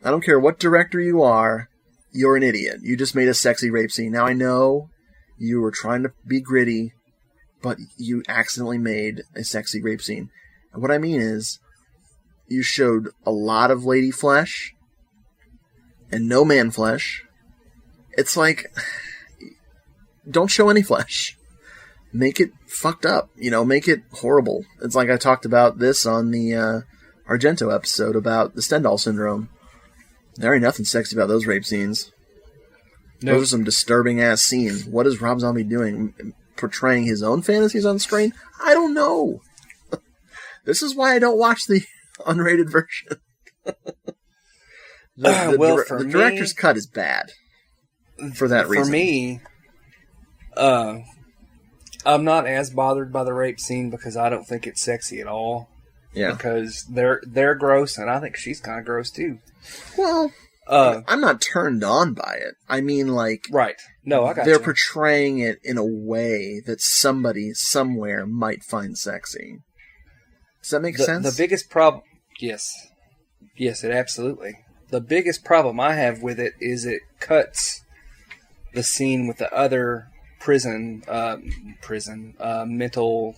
don't care what director you are, you're an idiot. You just made a sexy rape scene. Now I know you were trying to be gritty, but you accidentally made a sexy rape scene. And what I mean is, you showed a lot of lady flesh and no man flesh. It's like, don't show any flesh. make it fucked up. Make it horrible. It's like I talked about this on the Argento episode about the Stendhal syndrome. There ain't nothing sexy about those rape scenes. Nope. Those are some disturbing ass scenes. What is Rob Zombie doing? Portraying his own fantasies on screen? I don't know. This is why I don't watch the unrated version. The director's cut is bad. For that reason. For me, I'm not as bothered by the rape scene because I don't think it's sexy at all. Yeah. Because they're gross, and I think she's kind of gross too. Well, I'm not turned on by it. I mean, like... Right. No, I got they're you. portraying it in a way that somebody, somewhere, might find sexy. Does that make sense? The biggest problem... Yes. Yes, it absolutely. The biggest problem I have with it is it cuts the scene with the other mental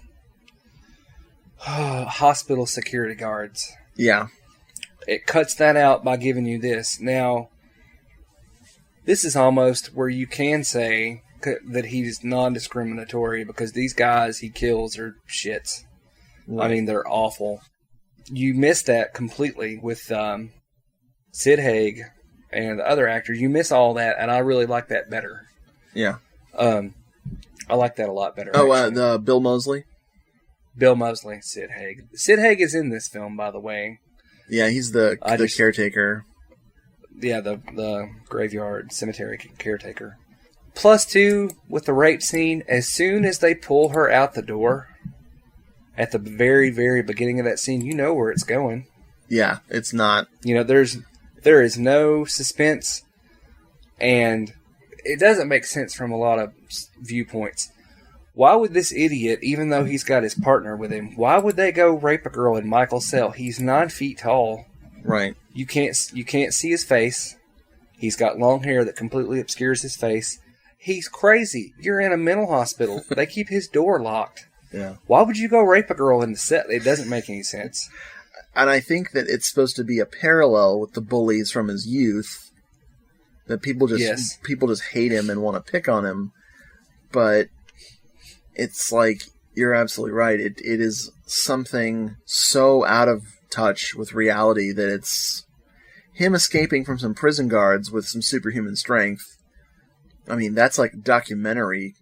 hospital security guards. Yeah. It cuts that out by giving you this. Now, this is almost where you can say that he's non-discriminatory because these guys he kills are shits. Right. I mean, they're awful. You miss that completely with Sid Haig and the other actors. You miss all that, and I really like that better. Yeah. I like that a lot better. The Bill Moseley? Bill Moseley, Sid Haig. Sid Haig is in this film, by the way. Yeah, he's the caretaker. Yeah, the graveyard cemetery caretaker. +2 with the rape scene. As soon as they pull her out the door, at the very, very beginning of that scene, you know where it's going. Yeah, it's not. There is no suspense, and it doesn't make sense from a lot of viewpoints. Why would this idiot, even though he's got his partner with him, why would they go rape a girl in Michael's cell? He's 9 feet tall. Right. You can't see his face. He's got long hair that completely obscures his face. He's crazy. You're in a mental hospital. They keep his door locked. Yeah. Why would you go rape a girl in the set? It doesn't make any sense. And I think that it's supposed to be a parallel with the bullies from his youth. That people just hate him and want to pick on him. But it's like, you're absolutely right. It is something so out of touch with reality that it's him escaping from some prison guards with some superhuman strength. I mean, that's like documentary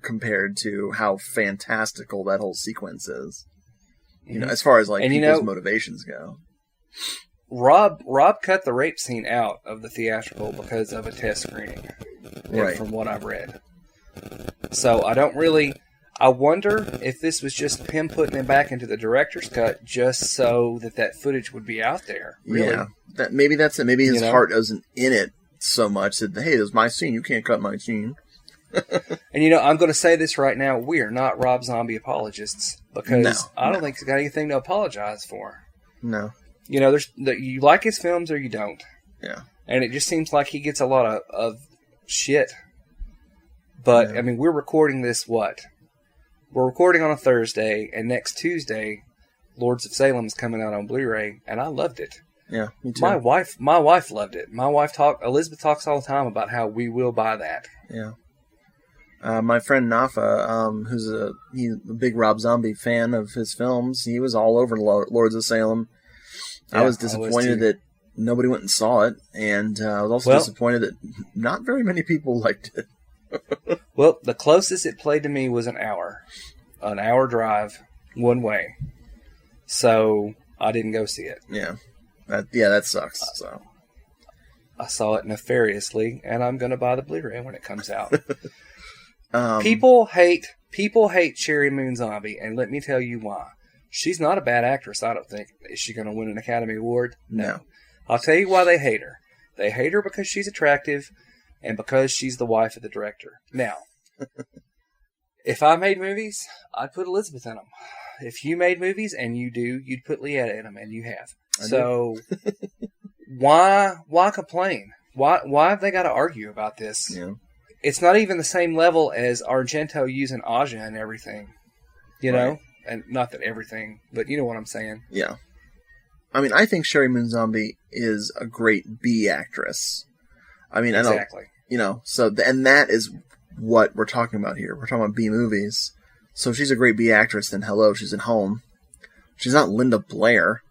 compared to how fantastical that whole sequence is. As far as like people's motivations go. Rob cut the rape scene out of the theatrical because of a test screening. Right. From what I've read. So I wonder if this was just him putting it back into the director's cut just so that footage would be out there. Really. Yeah. Maybe that's it. Maybe his heart isn't in it so much that, hey, this is my scene. You can't cut my scene. And I'm going to say this right now. We are not Rob Zombie apologists because I don't think he's got anything to apologize for. No. You like his films or you don't. Yeah. And it just seems like he gets a lot of shit. But, I mean, we're recording this what? We're recording on a Thursday, and next Tuesday, Lords of Salem is coming out on Blu-ray, and I loved it. Yeah, me too. My wife loved it. Elizabeth talks all the time about how we will buy that. Yeah. My friend Nafa, who's a big Rob Zombie fan of his films, he was all over Lords of Salem. Yeah, I was disappointed that nobody went and saw it, and I was also disappointed that not very many people liked it. Well, the closest it played to me was an hour drive one way, so I didn't go see it. Yeah, that sucks. So I saw it nefariously, and I'm going to buy the Blu-ray when it comes out. People hate Sheri Moon Zombie, and let me tell you why. She's not a bad actress, I don't think. Is she going to win an Academy Award? No. I'll tell you why they hate her. They hate her because she's attractive and because she's the wife of the director. Now, if I made movies, I'd put Elizabeth in them. If you made movies, and you do, you'd put Leetta in them, and you have. So, why complain? Why have they got to argue about this? Yeah. It's not even the same level as Argento using Aja and everything. You know? And not that everything, but you know what I'm saying. Yeah. I mean, I think Sheri Moon Zombie is a great B actress. I mean, exactly. And that is what we're talking about here. We're talking about B movies. So she's a great B actress, then hello, she's at home. She's not Linda Blair.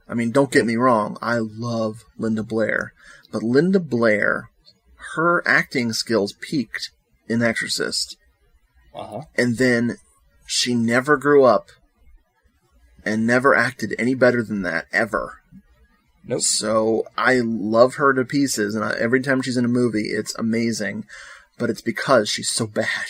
I mean, don't get me wrong, I love Linda Blair. But Linda Blair, her acting skills peaked in Exorcist. Uh-huh. And then she never grew up and never acted any better than that, ever. Nope. So I love her to pieces, and every time she's in a movie, it's amazing. But it's because she's so bad.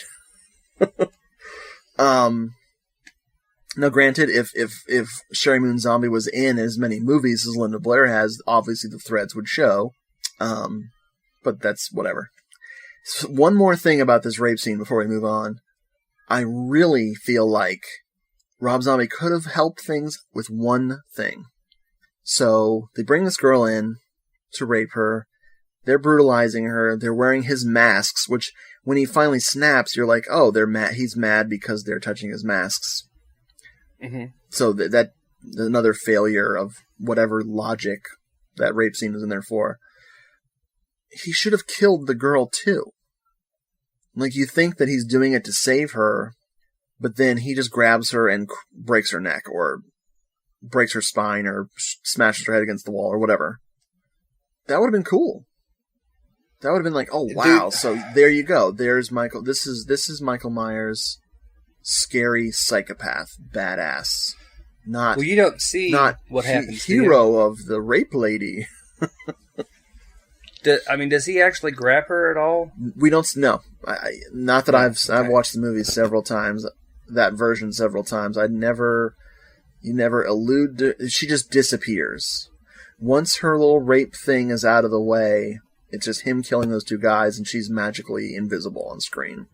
Now, granted, if Sherry Moon Zombie was in as many movies as Linda Blair has, obviously the threads would show. But that's whatever. So one more thing about this rape scene before we move on. I really feel like Rob Zombie could have helped things with one thing. So they bring this girl in to rape her. They're brutalizing her. They're wearing his masks, which when he finally snaps, you're like, oh, they're mad. He's mad because they're touching his masks. Mm-hmm. So that another failure of whatever logic that rape scene was in there for. He should have killed the girl too. Like, you think that he's doing it to save her, but then he just grabs her and breaks her neck, or breaks her spine, or smashes her head against the wall, or whatever. That would have been cool. That would have been like, oh wow, dude. So there you go. There's Michael. This is Michael Myers, scary psychopath, badass. Not well, you don't see not what happens. Hero of the rape lady. Does he actually grab her at all? We don't know. Not that I've watched the movie several times, that version several times. You never allude to. She just disappears. Once her little rape thing is out of the way, it's just him killing those two guys, and she's magically invisible on screen.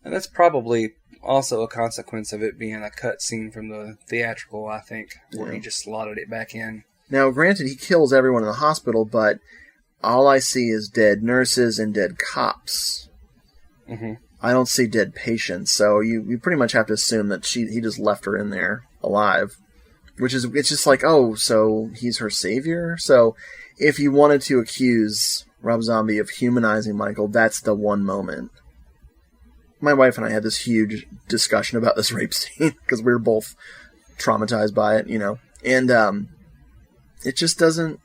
And that's probably also a consequence of it being a cut scene from the theatrical, I think, where he just slotted it back in. Now, granted, he kills everyone in the hospital, but all I see is dead nurses and dead cops. Mm-hmm. I don't see dead patients, so you pretty much have to assume that he just left her in there alive. It's just like, oh, so he's her savior? So if you wanted to accuse Rob Zombie of humanizing Michael, that's the one moment. My wife and I had this huge discussion about this rape scene, because we were both traumatized by it, and it just doesn't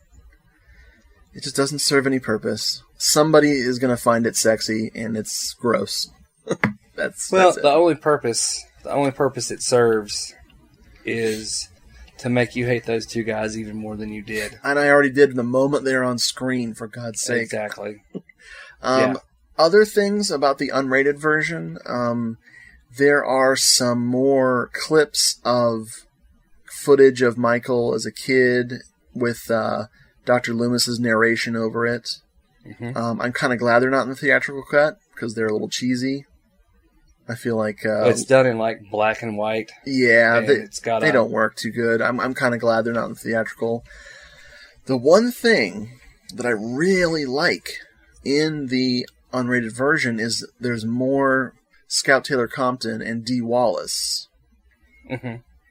serve any purpose. Somebody is going to find it sexy, and it's gross. That's it. The only purpose it serves is to make you hate those two guys even more than you did. And I already did the moment they're on screen, for God's sake. Exactly. Other things about the unrated version, there are some more clips of footage of Michael as a kid with Dr. Loomis's narration over it. Mm-hmm. I'm kind of glad they're not in the theatrical cut, because they're a little cheesy. I feel like it's done in like black and white. Yeah, they don't work too good. I'm kind of glad they're not in the theatrical. The one thing that I really like in the unrated version is there's more Scout Taylor Compton and Dee Wallace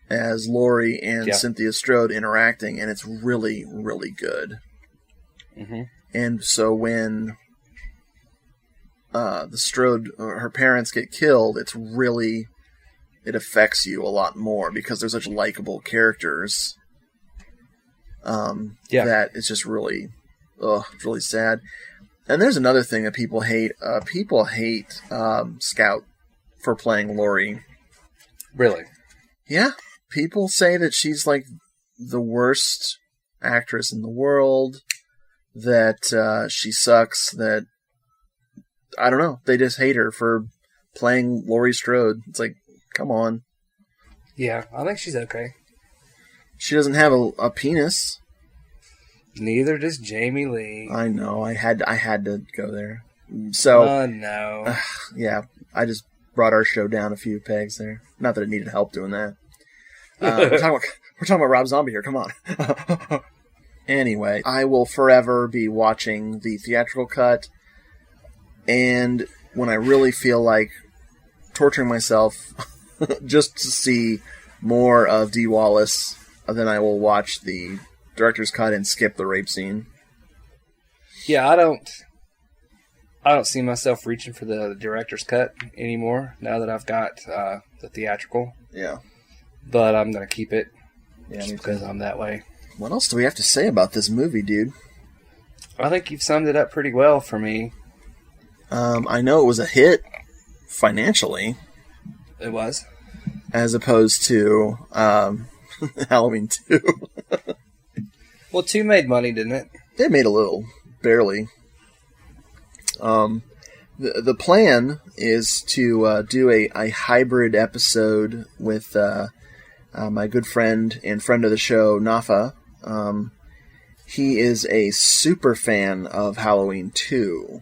as Laurie and Cynthia Strode interacting, and it's really, really good. Mm-hmm. And so when the Strode, her parents, get killed, it affects you a lot more, because they're such likable characters. That it's just really, really sad. And there's another thing that people hate. People hate Scout for playing Laurie. Really? Yeah. People say that she's like the worst actress in the world, that she sucks, that I don't know. They just hate her for playing Laurie Strode. It's like, come on. Yeah, I think she's okay. She doesn't have a penis. Neither does Jamie Lee. I know. I had to go there. So. No. Yeah, I just brought our show down a few pegs there. Not that it needed help doing that. We're talking about Rob Zombie here. Come on. Anyway, I will forever be watching the theatrical cut. And when I really feel like torturing myself just to see more of Dee Wallace, then I will watch the director's cut and skip the rape scene. Yeah, I don't I don't see myself reaching for the director's cut anymore now that I've got the theatrical. Yeah. But I'm going to keep it Yeah, because I'm that way. What else do we have to say about this movie, dude? I think you've summed it up pretty well for me. I know it was a hit financially. It was. As opposed to Halloween 2. Well, 2 made money, didn't it? It made a little. Barely. The plan is to do a hybrid episode with my good friend and friend of the show, Nafa. He is a super fan of Halloween 2.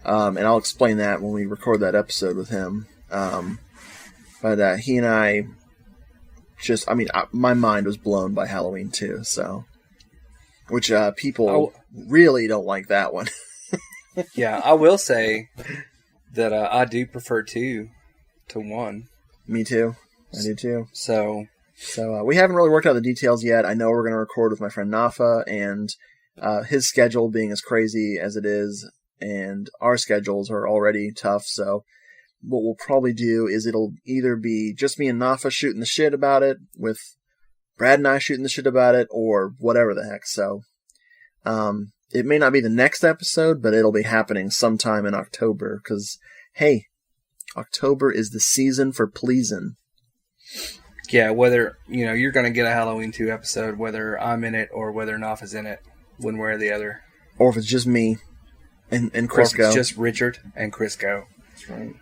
And I'll explain that when we record that episode with him. But he and I just, my mind was blown by Halloween 2, so. Which people really don't like that one. Yeah, I will say that I do prefer 2 to 1. Me too. I do too. So we haven't really worked out the details yet. I know we're going to record with my friend Nafa, and his schedule being as crazy as it is, and our schedules are already tough, so what we'll probably do is it'll either be just me and Nafa shooting the shit about it, with Brad and I shooting the shit about it, or whatever the heck. So it may not be the next episode, but it'll be happening sometime in October, because, hey, October is the season for pleasing. yeah, whether you're going to get a Halloween 2 episode, whether I'm in it or whether Nafa's in it, one way or the other. Or if it's just me and Crisco. Or if it's just Richard and Crisco. That's right.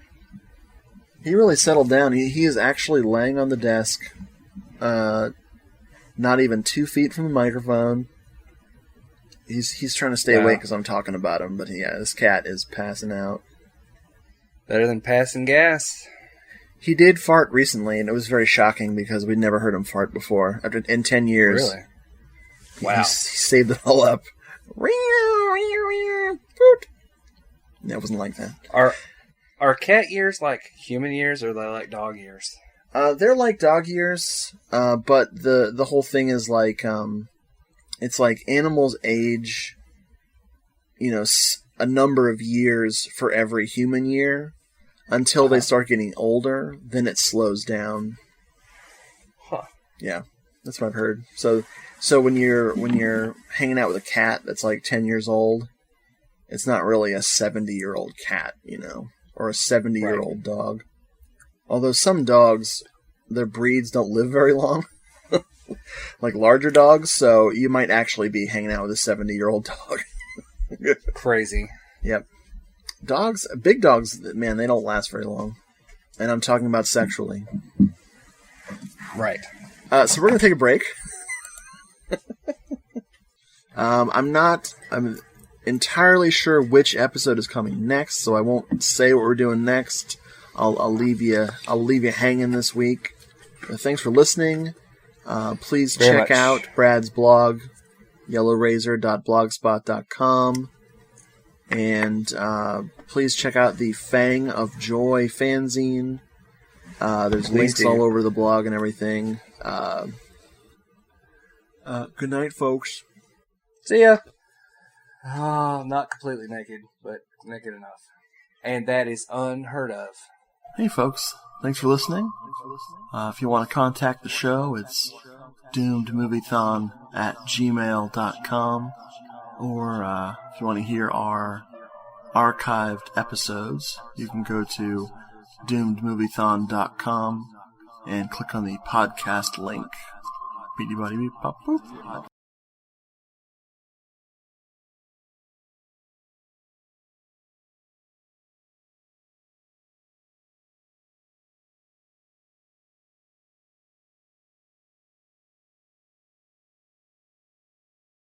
He really settled down. He is actually laying on the desk, not even 2 feet from the microphone. He's trying to stay awake because I'm talking about him, but yeah, this cat is passing out. Better than passing gas. He did fart recently, and it was very shocking because we'd never heard him fart before. In 10 years. Really? Wow. He saved it all up. That wasn't like that. Are cat ears like human ears, or are they like dog ears? They're like dog ears, but the whole thing is like, it's like animals age, a number of years for every human year until they start getting older. Then it slows down. Huh. Yeah, that's what I've heard. So when you're hanging out with a cat that's like 10 years old, it's not really a 70-year-old cat, or a 70-year-old dog. Although some dogs, their breeds don't live very long. Like larger dogs, so you might actually be hanging out with a 70-year-old dog. Crazy. Yep. Dogs, big dogs, man, they don't last very long. And I'm talking about sexually. Right. So we're going to take a break. I'm entirely sure which episode is coming next, so I won't say what we're doing next. I'll leave you hanging this week. But thanks for listening. Please check out Brad's blog, yellowrazor.blogspot.com. And please check out the Fang of Joy fanzine. There's links all over the blog and everything. Good night, folks. See ya. Oh, not completely naked, but naked enough. And that is unheard of. Hey, folks. Thanks for listening. If you want to contact the show, it's doomedmoviethon@gmail.com. Or if you want to hear our archived episodes, you can go to doomedmoviethon.com and click on the podcast link. Beady body beep pop boop.